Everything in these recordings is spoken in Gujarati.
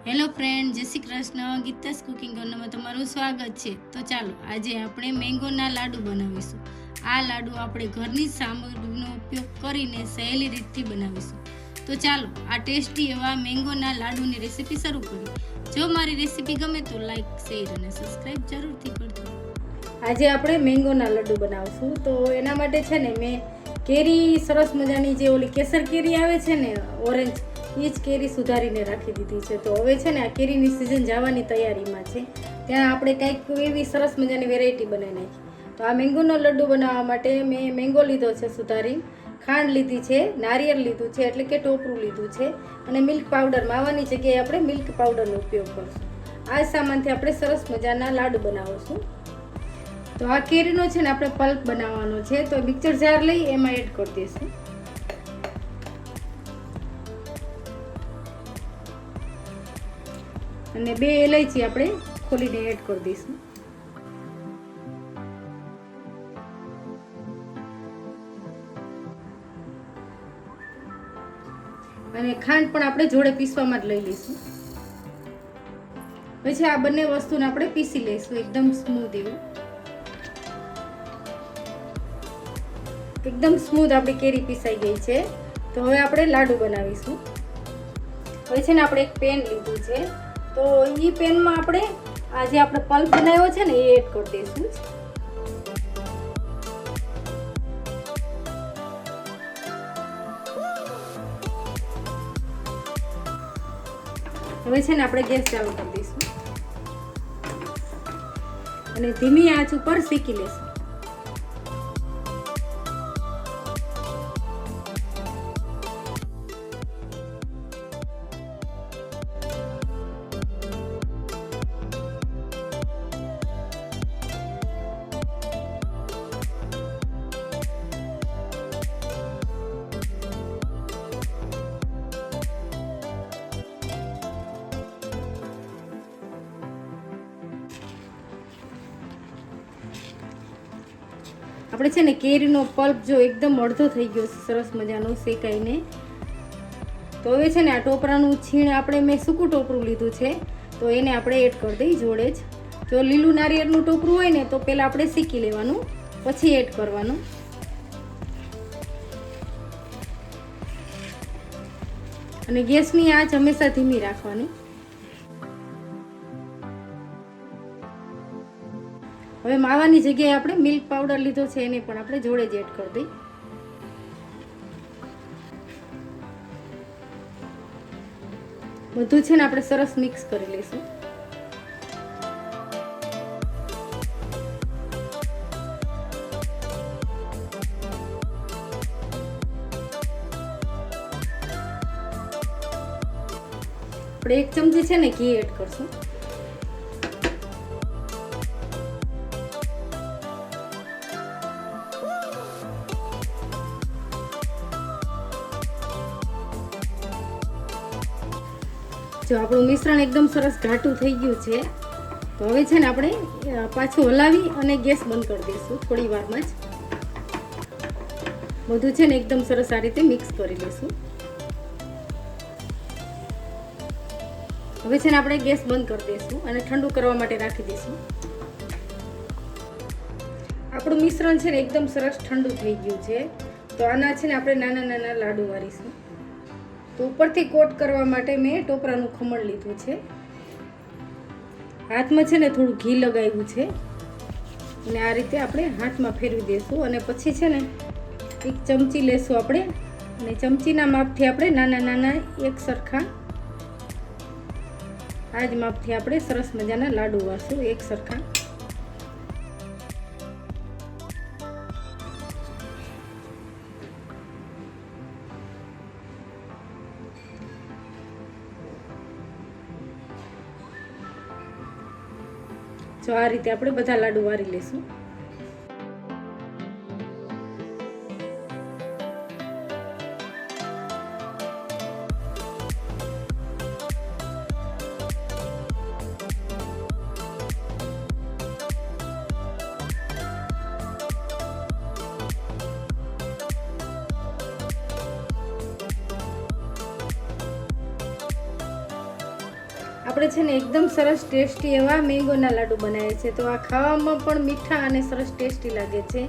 હેલો ફ્રેન્ડ, જય શ્રી કૃષ્ણ. ગીતાસ કુકિંગ કોર્નરમાં તમારું સ્વાગત છે. તો ચાલો આજે આપણે મેંગોના લાડુ બનાવીશું. આ લાડુ આપણે ઘરની સામગ્રીનો ઉપયોગ કરીને સહેલી રીતથી બનાવીશું. તો ચાલો આ ટેસ્ટી એવા મેંગોના લાડુની રેસીપી શરૂ કરીએ. જો મારી રેસીપી ગમે તો લાઈક, શેર અને સબસ્ક્રાઈબ જરૂરથી કરજો. આજે આપણે મેંગોના લાડુ બનાવશું. તો એના માટે છે ને મેં કેરી સરસ મજાની જે ઓલી કેસર કેરી આવે છે ને ઓરેન્જ, એ જ કેરી સુધારીને રાખી દીધી છે. તો હવે છે ને આ કેરીની સિઝન જવાની તૈયારીમાં છે, ત્યાં આપણે કંઈક એવી સરસ મજાની વેરાયટી બનાવી નાખી. તો આ મેંગોનો લડ્ડુ બનાવવા માટે મેં મેંગો લીધો છે સુધારી, ખાંડ લીધી છે, નારિયેળ લીધું છે એટલે કે ટોપરું લીધું છે, અને મિલ્ક પાવડર, માવાની જગ્યાએ આપણે મિલ્ક પાવડરનો ઉપયોગ કરશું. આ સામાનથી આપણે સરસ મજાના લાડુ બનાવીશું. તો આ કેરીનો છે ને આપણે પલ્પ બનાવવાનો છે, તો મિક્સર જાર લઈ એમાં એડ કરી દઈશું. અને 2 ઇલાયચી આપણે ખોલીને એડ કરી દઈશું. અને ખાંડ પણ આપણે જોડે પીસવામાં જ લઈ લઈશું. પછી આ બંને વસ્તુને આપણે પીસી લઈશું એકદમ સ્મૂથ એવું. એકદમ સ્મૂથ આપણી કેરી પીસાઈ ગઈ છે. તો હવે આપણે લાડુ બનાવીશું. હવે છે ને આપણે એક પેન લીધું છે, તો એ પેનમાં આપણે આ જે આપણે પલ્પ બનાવ્યો છે ને એ એડ કરી દઈશું. હવે છે ને આપણે ગેસ ચાલુ કરી દઈશું અને ધીમી આંચ ઉપર શેકી લઈશું. આપણે છે ને કેરીનો પલ્પ જો એકદમ અડધો થઈ ગયો છે સરસ મજાનો શેકાઈને. તો હવે છે ને આ ટોપરાનું છીણ આપણે મેં સૂકું ટોપરું લીધું છે, તો એને આપણે એડ કરી દઈ જોડે જ. જો લીલું નારિયેળનું ટોપરું હોય ને તો પહેલાં આપણે શેકી લેવાનું, પછી એડ કરવાનું. અને ગેસની આંચ હંમેશા ધીમી રાખવાની. હવે માવાની જગ્યાએ આપણે મિલ્ક પાવડર લીધો છે, એને પણ આપણે જોડે જ એડ કરી દઈ. બધું છે ને આપણે સરસ મિક્સ કરી લઈશું. આપણે 1 ચમચી છે ને ઘી એડ કરશું. જો આપણું મિશ્રણ એકદમ સરસ ઘાટું થઈ ગયું છે, તો હવે છે ને આપણે પાછું હલાવી અને ગેસ બંધ કરી દઈશું થોડી વારમાં જ. બધું છે ને એકદમ સરસ આ રીતે મિક્સ કરી લઈશું. હવે છે ને આપણે ગેસ બંધ કરી દઈશું અને ઠંડુ કરવા માટે રાખી દઈશું. આપણું મિશ્રણ છે ને એકદમ સરસ ઠંડુ થઈ ગયું છે, તો આના છે ને આપણે નાના નાના લાડુ વાળીશું. તો ઉપરથી કોટ કરવા માટે મેં ટોપરાનું ખમણ લીધું છે. હાથમાં છે ને થોડું ઘી લગાવ્યું છે અને આ રીતે આપણે હાથમાં ફેરવી દઈશું. અને પછી છે ને 1 ચમચી લેશું આપણે, અને ચમચીના માપથી આપણે નાના નાના એક સરખા આ જ માપથી આપણે સરસ મજાના લાડુ વાળશું એક સરખા. જો આ રીતે આપણે બધા લાડુ વાળી લઈશું. આપણે છે ને એકદમ સરસ ટેસ્ટી એવા મેંગોના લાડુ બનાવ્યા છે. તો આ ખાવામાં પણ મીઠા અને સરસ ટેસ્ટી લાગે છે.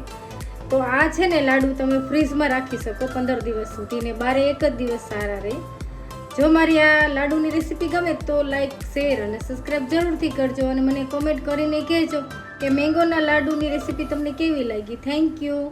તો આ છે ને લાડુ તમે ફ્રીજમાં રાખી શકો 15 દિવસ સુધી, ને બારે એક જ દિવસ સારા રહે. જો મારી આ લાડુની રેસીપી ગમે તો લાઈક, શેર અને સબસ્ક્રાઈબ જરૂરથી કરજો, અને મને કોમેન્ટ કરીને કહેજો કે મેંગોના લાડુની રેસીપી તમને કેવી લાગી. Thank you.